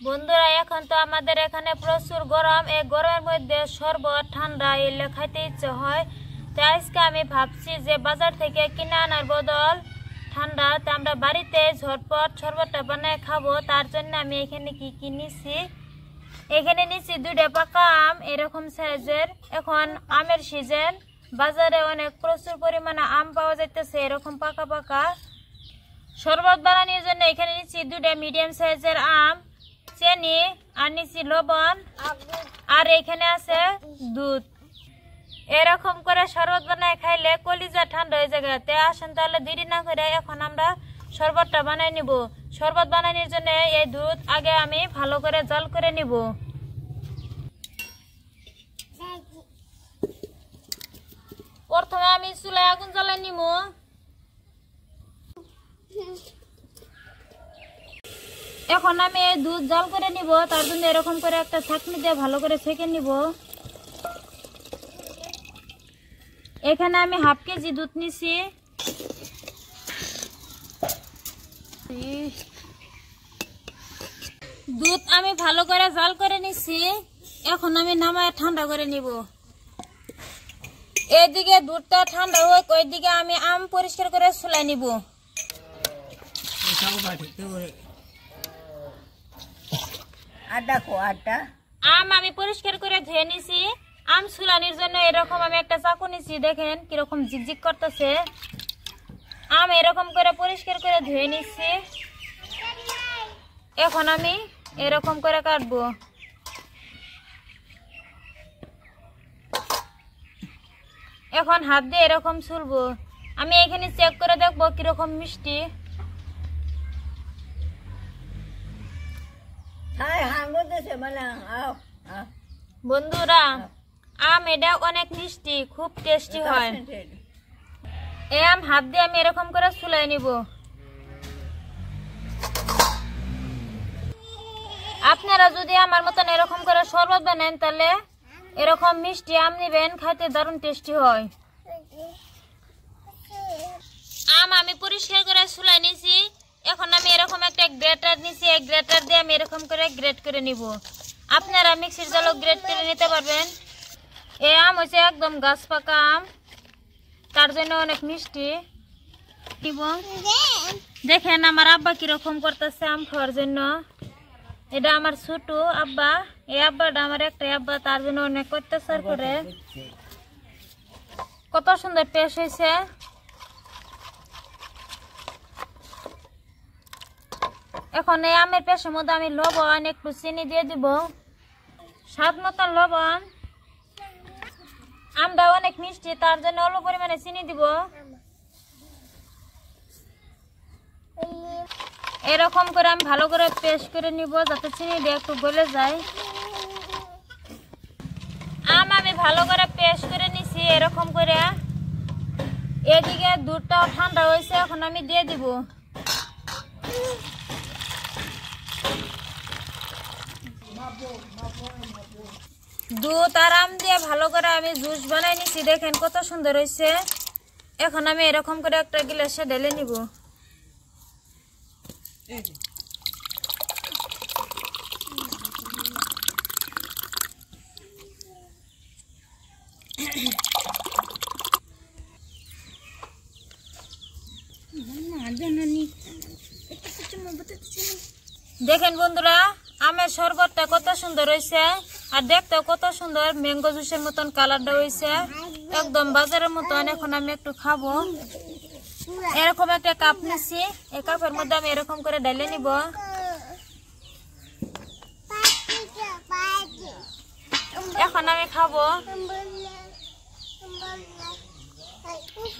বন্ধুরা এখন তো আমাদের এখানে প্রচুর গরম, এই গরমের মধ্যে শরবত ঠান্ডা এলে খাইতে ইচ্ছে হয়। তো আজকে আমি ভাবছি যে বাজার থেকে কিনে আনার বদল ঠান্ডা তো আমরা বাড়িতে ঝটপট শরবতটা বানিয়ে খাবো। তার জন্য আমি এখানে কি কি নিছি, এখানে নিছি 2টা পাকা আম এরকম সাইজের। এখন আমের সিজন, বাজারে অনেক প্রচুর পরিমাণে আম পাওয়া যাইতেছে এরকম পাকা পাকা। শরবত বানানোর জন্য এখানে নিচ্ছি 2টা মিডিয়াম সাইজের আম, চিনি আর নিচ্ছি লবণ, আর এখানে আছে দুধ। এরকম করে শরবত বানায় খাইলে কলিজা ঠান্ডা হয়ে যায়। তে আসেন তাহলে দেরি না করে এখন আমরা শরবতটা বানাই নিব। শরবত বানানোর জন্য এই দুধ আগে আমি ভালো করে জাল করে নিব। প্রথমে আমি চুলায় আগুন জ্বালাই নিব। এখন আমি দুধ জাল করে নিব, তার জন্য এরকম করে একটা ছাঁকনি দিয়ে ভালো করে ছেঁকে নিব। এখানে আমি হাফ কেজি দুধ নিছি। দুধ আমি ভালো করে জাল করে নিছি, এখন আমি নামায় ঠান্ডা করে নিব। এইদিকে দুধটা ঠান্ডা হোক, ওইদিকে আমি আম পরিষ্কার করে চুলাই নিব। আম আমি পরিষ্কার করে ধুয়ে নিছি। আম ছুলানির জন্য এরকম আমি একটা চাকু নিছি, দেখেন কিরকম ঝিকঝিক করতেছে। আম এরকম করে পরিষ্কার করে ধুয়ে নিছি। এখন আমি এরকম করে কাটবো। এখন হাত দিয়ে এরকম ছুলবো। আমি এখানে চেক করে দেখবো কিরকম মিষ্টি। বন্ধুরা আম এটা অনেক মিষ্টি, খুব টেস্টি হয়। এই আম হাত দিয়ে আমি এরকম করে ছুলাই নিব। আপনারা যদি আমার মতন এরকম করে শরবত বানান তাহলে এরকম মিষ্টি আম নিবেন, খাইতে দারুণ টেস্টি হয়। আম আমি পরিষ্কার করে ছুলাই নিছি। এখন আমি এরকম একটা গ্রেটার নিছি, এই গ্রেটার দিয়ে আমি এরকম করে গ্রেট করে নিব। আপনারা মিক্সির জালও গ্রেট করে নিতে পারবেন। এই আম হচ্ছে একদম গাছ পাকা আম, তার জন্য অনেক মিষ্টি। দেখেন আমার আব্বা কিরকম করতেছে আম খাওয়ার জন্য। এটা আমার ছোট আব্বা, এই আব্বাটা আমার একটা আব্বা, তার জন্য অনেক অত্যাচার করে। কত সুন্দর টেস্ট হয়েছে। এখন এই আমের পেশের মধ্যে আমি লবণ একটু চিনি দিয়ে দিব, স্বাদ মতন লবণ। আমটা অনেক মিষ্টি, তার জন্য অল্প পরিমাণে চিনি দিব। এরকম করে আমি ভালো করে পেস্ট করে নিব, যাতে চিনি দিয়ে একটু গলে যায়। আম আমি ভালো করে পেস্ট করে নিছি এরকম করে। এদিকে দুধটাও ঠান্ডা হয়েছে, এখন আমি দিয়ে দিব। দুধ আর আম দিয়ে ভালো করে আমি জুস বানাই নিছি, দেখেন কত সুন্দর হয়েছে। এখন আমি এরকম করে একটা গ্লাসে ঢেলে নিব। দেখেন বন্ধুরা আমের শরবতটা কত সুন্দর হয়েছে, আর দেখতেও কত সুন্দর ম্যাঙ্গো জুসের মতন কালারটা হয়েছে, একদম বাজারের মতন। এখন আমি একটু খাবো। এরকম একটা কাপ নিচ্ছি, এই কাপের মধ্যে আমি এরকম করে ঢেলে নিব। এখন আমি খাবো।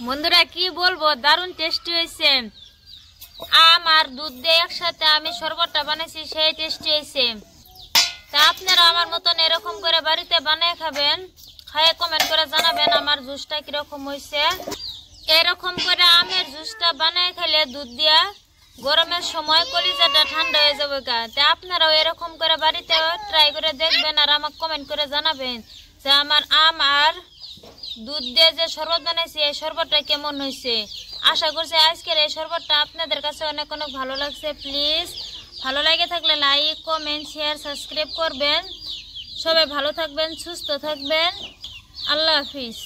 বন্ধুরা কি বলবো, দারুণ টেস্টি হয়েছে। আম আর দুধ দিয়ে একসাথে আমি শরবতটা বানাইছি, সেই টেস্টি হয়েছে। তা আপনারা আমার মতন এরকম করে বাড়িতে বানিয়ে খাবেন, খাইয়ে কমেন্ট করে জানাবেন আমার জুসটা কিরকম হয়েছে। এরকম করে আমের জুসটা বানিয়ে খেলে দুধ দিয়া গরমের সময় কলিজাটা ঠান্ডা হয়ে যাবে গা। তা আপনারাও এরকম করে বাড়িতে ট্রাই করে দেখবেন আর আমাকে কমেন্ট করে জানাবেন যে আমার আম আর দুধ দিয়ে যে শরবত বানাইছি এই শরবতটা কেমন হয়েছে। আশা করছি আজকের এই শরবতটা আপনাদের কাছে অনেক অনেক ভালো লাগছে। প্লিজ ভালো লাগে থাকলে লাইক কমেন্ট শেয়ার সাবস্ক্রাইব করবেন। সবাই ভালো থাকবেন, সুস্থ থাকবেন। আল্লাহ হাফিজ।